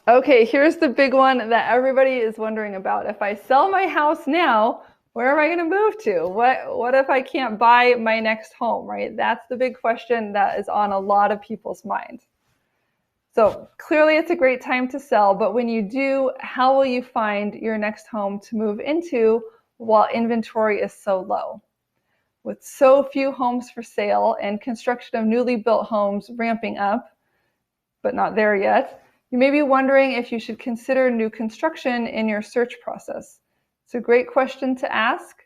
Okay, here's the big one that everybody is wondering about. If I sell my house now, where am I going to move to? What if I can't buy my next home, right? That's the big question that is on a lot of people's minds. So clearly it's a great time to sell, but when you do, how will you find your next home to move into while inventory is so low? With so few homes for sale and construction of newly built homes ramping up, but not there yet, you may be wondering if you should consider new construction in your search process. It's a great question to ask,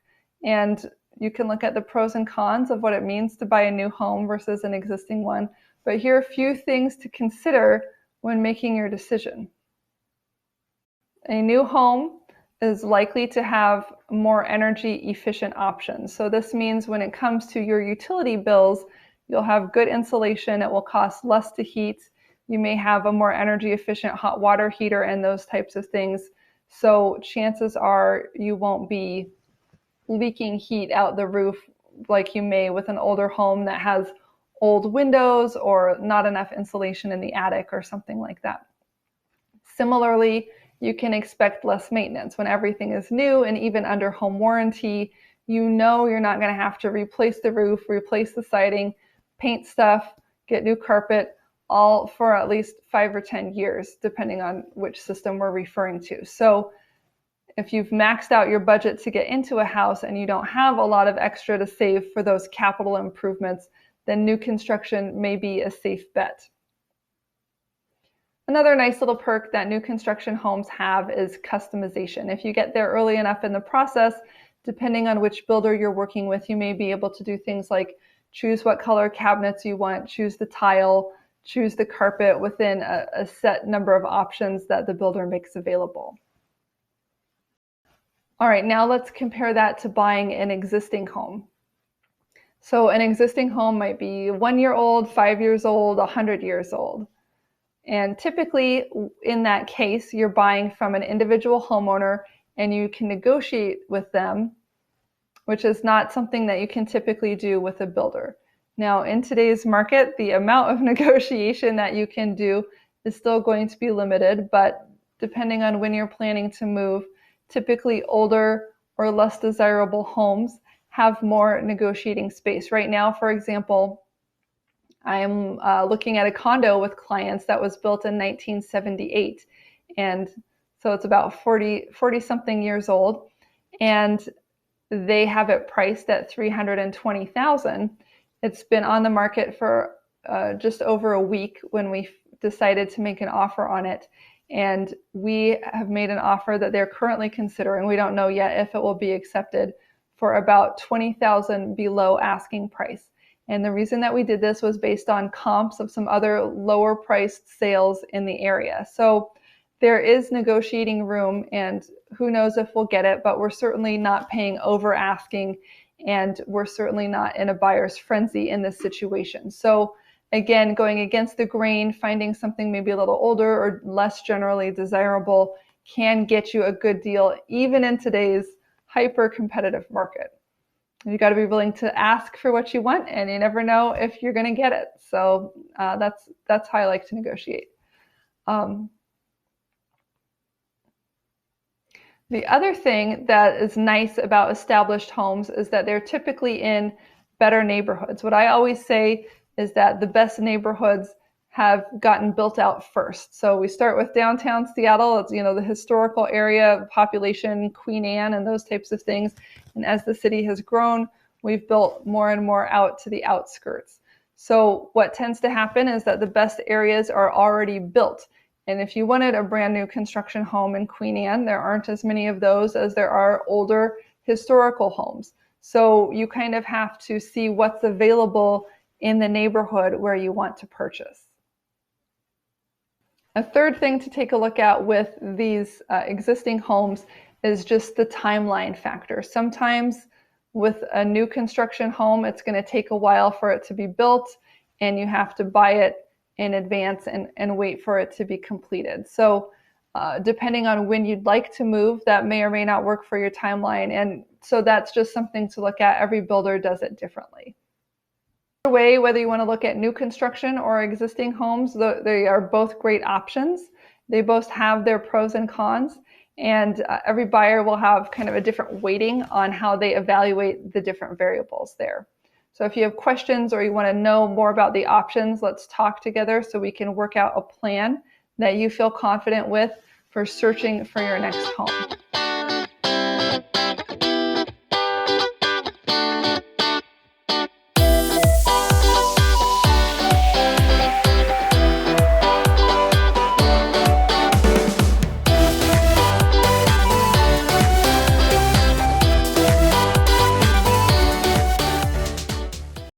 and you can look at the pros and cons of what it means to buy a new home versus an existing one. But here are a few things to consider when making your decision. A new home is likely to have more energy efficient options. So this means when it comes to your utility bills, you'll have good insulation, it will cost less to heat. You may have a more energy efficient hot water heater and those types of things. So chances are you won't be leaking heat out the roof like you may with an older home that has old windows or not enough insulation in the attic or something like that. Similarly, you can expect less maintenance. When everything is new and even under home warranty, you know you're not going to have to replace the roof, replace the siding, paint stuff, get new carpet, all for at least 5 or 10 years, depending on which system we're referring to. So if you've maxed out your budget to get into a house and you don't have a lot of extra to save for those capital improvements, then new construction may be a safe bet. Another nice little perk that new construction homes have is customization. If you get there early enough in the process, depending on which builder you're working with, you may be able to do things like choose what color cabinets you want, choose the tile, choose the carpet within a set number of options that the builder makes available. All right, now let's compare that to buying an existing home. So an existing home might be 1 year old, 5 years old, 100 years old. And typically in that case, you're buying from an individual homeowner and you can negotiate with them, which is not something that you can typically do with a builder. Now, in today's market, the amount of negotiation that you can do is still going to be limited, but depending on when you're planning to move, typically older or less desirable homes have more negotiating space. Right now, for example, I'm looking at a condo with clients that was built in 1978. And so it's about 40 something years old. And they have it priced at $320,000. It's been on the market for just over a week when we decided to make an offer on it. And we have made an offer that they're currently considering. We don't know yet if it will be accepted, for about $20,000 below asking price. And the reason that we did this was based on comps of some other lower priced sales in the area. So there is negotiating room, and who knows if we'll get it, but we're certainly not paying over asking, and we're certainly not in a buyer's frenzy in this situation. So again, going against the grain, finding something maybe a little older or less generally desirable can get you a good deal, even in today's hyper competitive market. You got to be willing to ask for what you want, and you never know if you're going to get it. So that's how I like to negotiate. The other thing that is nice about established homes is that they're typically in better neighborhoods. What I always say is that the best neighborhoods have gotten built out first. So we start with downtown Seattle. It's, the historical area, population, Queen Anne, and those types of things. And as the city has grown, we've built more and more out to the outskirts. So what tends to happen is that the best areas are already built. And if you wanted a brand new construction home in Queen Anne, there aren't as many of those as there are older historical homes. So you kind of have to see what's available in the neighborhood where you want to purchase. A third thing to take a look at with these existing homes is just the timeline factor. Sometimes with a new construction home, it's going to take a while for it to be built, and you have to buy it in advance and wait for it to be completed. So depending on when you'd like to move, that may or may not work for your timeline. And so that's just something to look at. Every builder does it differently. Either way, whether you want to look at new construction or existing homes, they are both great options. They both have their pros and cons, and every buyer will have kind of a different weighting on how they evaluate the different variables there. So if you have questions or you want to know more about the options, let's talk together so we can work out a plan that you feel confident with for searching for your next home.